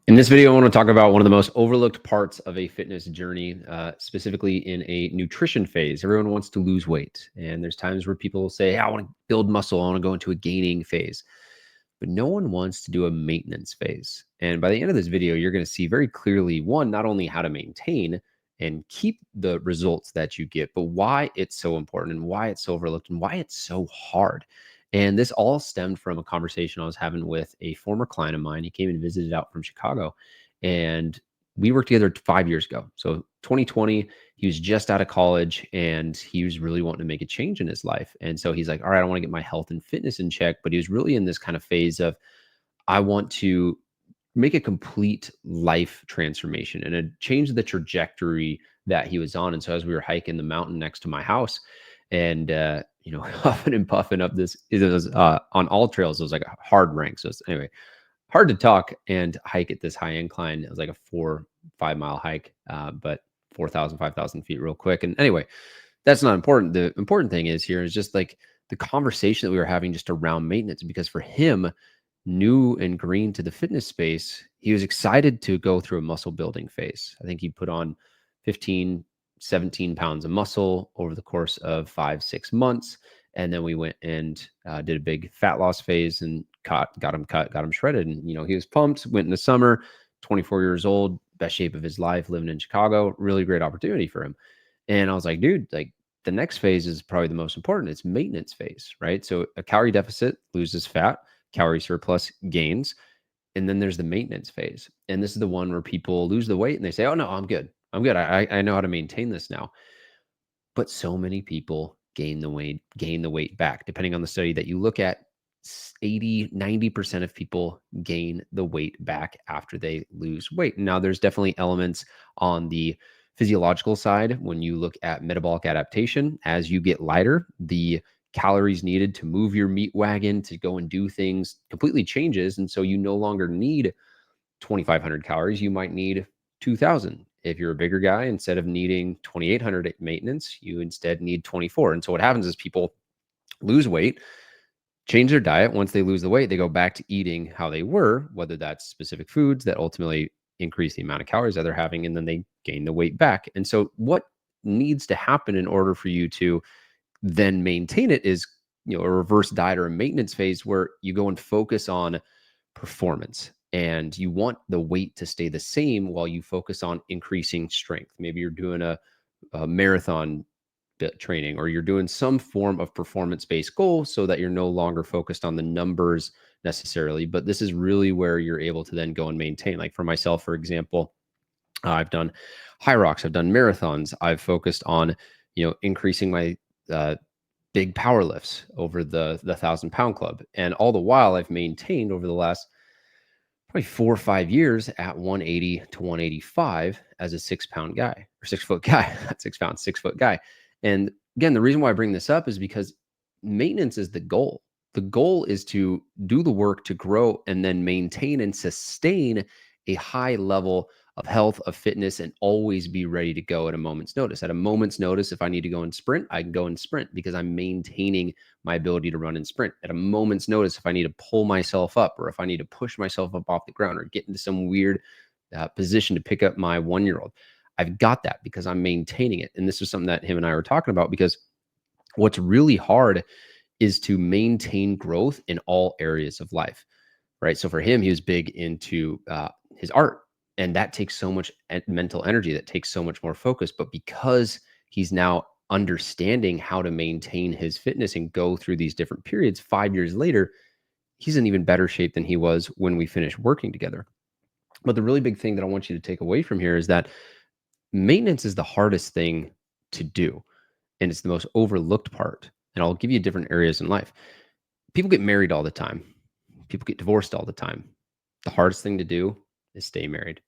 In this video, I want to talk about one of the most overlooked parts of a fitness journey, specifically in a nutrition phase. Everyone wants to lose weight, and there's times where people say, "Hey, I want to build muscle, I want to go into a gaining phase," but no one wants to do a maintenance phase. And by the end of this video, you're going to see very clearly, one, not only how to maintain and keep the results that you get, but why it's so important and why it's so overlooked and why it's so hard. And this all stemmed from a conversation I was having with a former client of mine. He came and visited out from Chicago, and we worked together 5 years ago. So 2020, he was just out of college and he was really wanting to make a change in his life. And so he's like, all right, I want to get my health and fitness in check. But he was really in this kind of phase of, I want to make a complete life transformation and change the trajectory that he was on. And so as we were hiking the mountain next to my house and, huffing and puffing up this, it was on all trails, it was like a hard rank. So anyway, hard to talk and hike at this high incline. It was like a 4-5 mile hike, but 4,000, 5,000 feet real quick. And anyway, that's not important. The important thing is here is just like the conversation that we were having just around maintenance, because for him, new and green to the fitness space, he was excited to go through a muscle building phase. I think he put on 15, 17 pounds of muscle over the course of 5-6 months. And then we went and did a big fat loss phase and got him shredded. And, he was pumped, went in the summer, 24 years old, best shape of his life, living in Chicago, really great opportunity for him. And I was like, dude, like the next phase is probably the most important. It's maintenance phase, right? So a calorie deficit loses fat, calorie surplus gains. And then there's the maintenance phase. And this is the one where people lose the weight and they say, oh no, I'm good. I'm good. I know how to maintain this now. But so many people gain the weight back. Depending on the study that you look at, 80, 90% of people gain the weight back after they lose weight. Now, there's definitely elements on the physiological side. When you look at metabolic adaptation, as you get lighter, the calories needed to move your meat wagon to go and do things completely changes. And so you no longer need 2,500 calories, you might need 2,000. If you're a bigger guy, instead of needing 2,800 at maintenance, you instead need 24. And so what happens is people lose weight, change their diet. Once they lose the weight, they go back to eating how they were, whether that's specific foods that ultimately increase the amount of calories that they're having, and then they gain the weight back. And so what needs to happen in order for you to then maintain it is, a reverse diet or a maintenance phase where you go and focus on performance. And you want the weight to stay the same while you focus on increasing strength. Maybe you're doing a marathon training, or you're doing some form of performance-based goal so that you're no longer focused on the numbers necessarily. But this is really where you're able to then go and maintain. Like for myself, for example, I've done high rocks, I've done marathons. I've focused on, increasing my big power lifts over the 1,000-pound club. And all the while I've maintained over the last probably 4 or 5 years at 180 to 185 as a 6-pound guy, or 6-foot guy, not 6 pounds, 6-foot guy. And again, the reason why I bring this up is because maintenance is the goal. The goal is to do the work to grow and then maintain and sustain a high level of health, of fitness, and always be ready to go at a moment's notice. At a moment's notice, if I need to go and sprint, I can go and sprint because I'm maintaining my ability to run and sprint. At a moment's notice, if I need to pull myself up, or if I need to push myself up off the ground, or get into some weird position to pick up my 1-year-old, I've got that because I'm maintaining it. And this is something that him and I were talking about, because what's really hard is to maintain growth in all areas of life, right? So for him, he was big into his art, and that takes so much mental energy, that takes so much more focus. But because he's now understanding how to maintain his fitness and go through these different periods, 5 years later, he's in even better shape than he was when we finished working together. But the really big thing that I want you to take away from here is that maintenance is the hardest thing to do, and it's the most overlooked part. And I'll give you different areas in life. People get married all the time. People get divorced all the time. The hardest thing to do is stay married.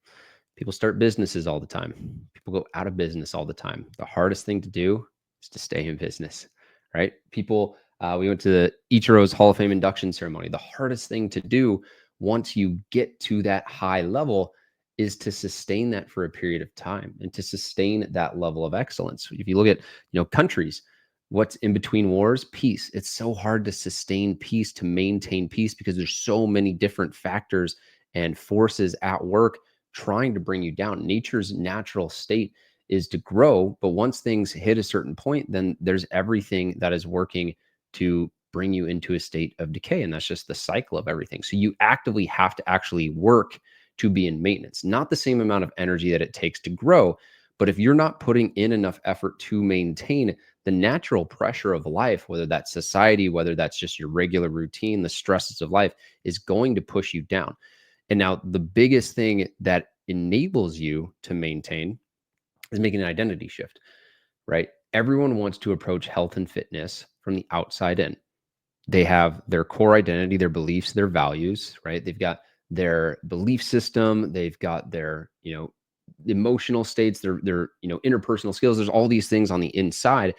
People start businesses all the time. People go out of business all the time. The hardest thing to do is to stay in business, right? People, we went to the Ichiro's Hall of Fame induction ceremony. The hardest thing to do once you get to that high level is to sustain that for a period of time and to sustain that level of excellence. If you look at, countries, what's in between wars? Peace. It's so hard to sustain peace, to maintain peace, because there's so many different factors and forces at work trying to bring you down. Nature's natural state is to grow, but once things hit a certain point, then there's everything that is working to bring you into a state of decay. And that's just the cycle of everything. So you actively have to actually work to be in maintenance, not the same amount of energy that it takes to grow. But if you're not putting in enough effort to maintain the natural pressure of life, whether that's society, whether that's just your regular routine, the stresses of life, is going to push you down. And now the biggest thing that enables you to maintain is making an identity shift, right? Everyone wants to approach health and fitness from the outside in. They have their core identity, their beliefs, their values, right? They've got their belief system, they've got their, emotional states, their, interpersonal skills. There's all these things on the inside.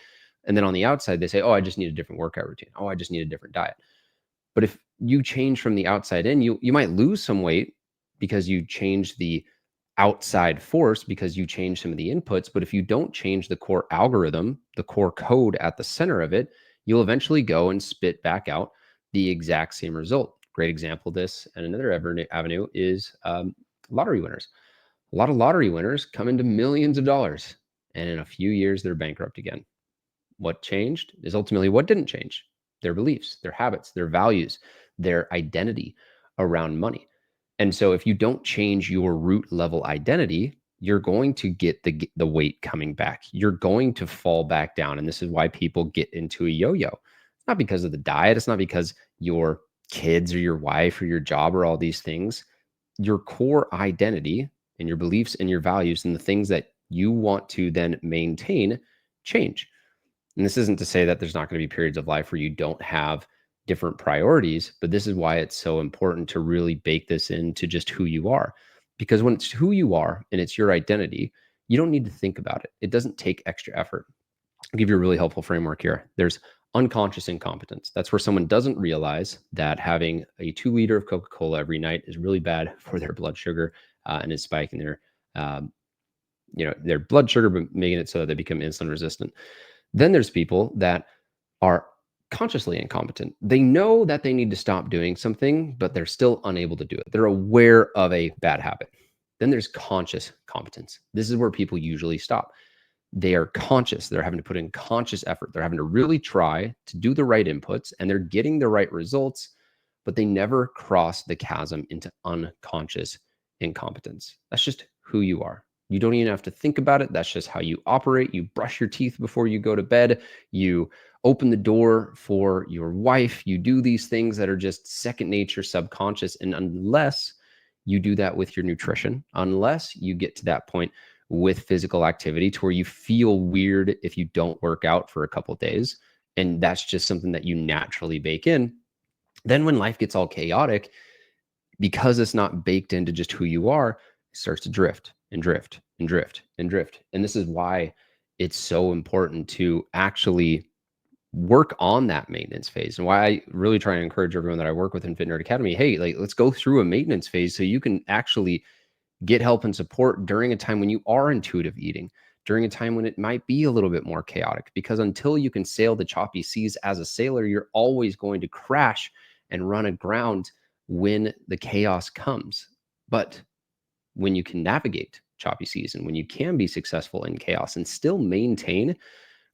And then on the outside, they say, oh, I just need a different workout routine. Oh, I just need a different diet. But if you change from the outside in, you might lose some weight because you change the outside force, because you change some of the inputs. But if you don't change the core algorithm, the core code at the center of it, you'll eventually go and spit back out the exact same result. Great example of this, and another avenue is lottery winners. A lot of lottery winners come into millions of dollars, and in a few years, they're bankrupt again. What changed is ultimately what didn't change: their beliefs, their habits, their values, their identity around money. And so if you don't change your root level identity, you're going to get the weight coming back. You're going to fall back down. And this is why people get into a yo-yo. It's not because of the diet. It's not because your kids or your wife or your job or all these things. Your core identity and your beliefs and your values and the things that you want to then maintain change. And this isn't to say that there's not going to be periods of life where you don't have different priorities, but this is why it's so important to really bake this into just who you are. Because when it's who you are and it's your identity, you don't need to think about it. It doesn't take extra effort. I'll give you a really helpful framework here. There's unconscious incompetence. That's where someone doesn't realize that having a 2 liter of Coca-Cola every night is really bad for their blood sugar and is spiking um, their blood sugar, but making it so that they become insulin resistant. Then there's people that are consciously incompetent. They know that they need to stop doing something, but they're still unable to do it. They're aware of a bad habit. Then there's conscious competence. This is where people usually stop. They are conscious. They're having to put in conscious effort. They're having to really try to do the right inputs, and they're getting the right results, but they never cross the chasm into unconscious incompetence. That's just who you are. You don't even have to think about it. That's just how you operate. You brush your teeth before you go to bed. You open the door for your wife. You do these things that are just second nature, subconscious. And unless you do that with your nutrition, unless you get to that point with physical activity to where you feel weird if you don't work out for a couple of days, and that's just something that you naturally bake in, then when life gets all chaotic, because it's not baked into just who you are, it starts to drift and drift and drift and drift. And this is why it's so important to actually work on that maintenance phase, and why I really try and encourage everyone that I work with in Fit Nerd Academy, hey, like, let's go through a maintenance phase so you can actually get help and support during a time when you are intuitive eating, during a time when it might be a little bit more chaotic. Because until you can sail the choppy seas as a sailor, you're always going to crash and run aground when the chaos comes. But when you can navigate choppy seas and when you can be successful in chaos and still maintain,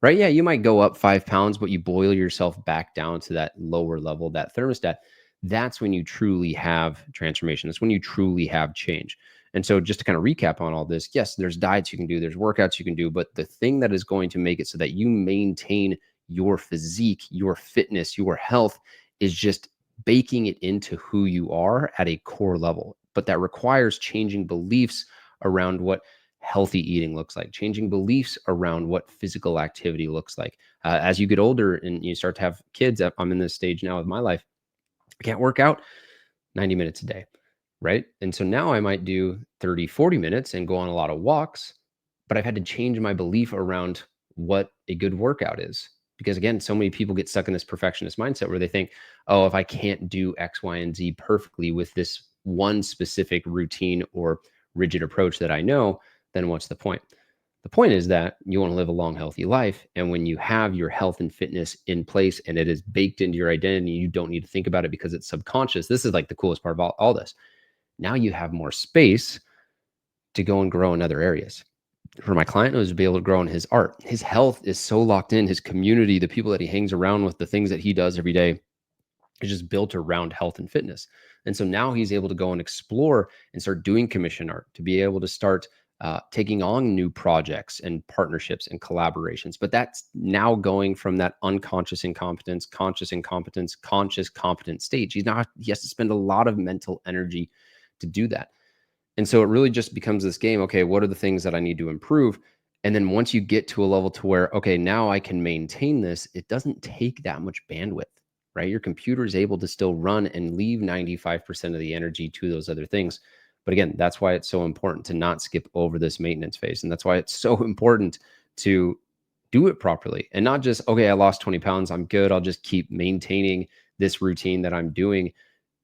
right? Yeah, you might go up 5 pounds, but you boil yourself back down to that lower level, that thermostat. That's when you truly have transformation. That's when you truly have change. And so just to kind of recap on all this, yes, there's diets you can do, there's workouts you can do, but the thing that is going to make it so that you maintain your physique, your fitness, your health is just baking it into who you are at a core level. But that requires changing beliefs around what healthy eating looks like, changing beliefs around what physical activity looks like. As you get older and you start to have kids, I'm in this stage now of my life, I can't work out 90 minutes a day, right? And so now I might do 30, 40 minutes and go on a lot of walks, but I've had to change my belief around what a good workout is. Because again, so many people get stuck in this perfectionist mindset where they think, oh, if I can't do X, Y, and Z perfectly with this one specific routine or rigid approach that I know, then what's the point? The point is that you want to live a long, healthy life. And when you have your health and fitness in place and it is baked into your identity, you don't need to think about it because it's subconscious. This is like the coolest part about all this. Now you have more space to go and grow in other areas. For my client, it was to be able to grow in his art. His health is so locked in, his community, the people that he hangs around with, the things that he does every day is just built around health and fitness. And so now he's able to go and explore and start doing commission art, to be able to start taking on new projects and partnerships and collaborations. But that's now going from that unconscious incompetence, conscious incompetence, conscious competent stage. He has to spend a lot of mental energy to do that. And so it really just becomes this game. Okay, what are the things that I need to improve? And then once you get to a level to where, okay, now I can maintain this, it doesn't take that much bandwidth, right? Your computer is able to still run and leave 95% of the energy to those other things. But again, that's why it's so important to not skip over this maintenance phase. And that's why it's so important to do it properly and not just, okay, I lost 20 pounds. I'm good. I'll just keep maintaining this routine that I'm doing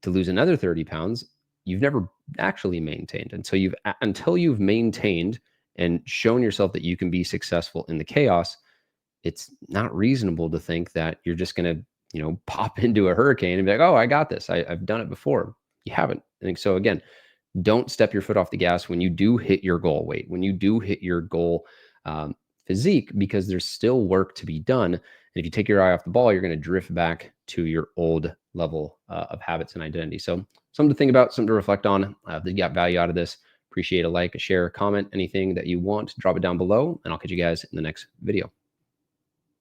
to lose another 30 pounds. You've never actually maintained until you've maintained and shown yourself that you can be successful in the chaos. It's not reasonable to think that you're just going to, pop into a hurricane and be like, oh, I got this. I've done it before. You haven't. I think so. Again, don't step your foot off the gas when you do hit your goal weight, when you do hit your goal physique, because there's still work to be done. And if you take your eye off the ball, you're going to drift back to your old level of habits and identity. So something to think about, something to reflect on. If you got value out of this, appreciate a like, a share, a comment, anything that you want, drop it down below, and I'll catch you guys in the next video.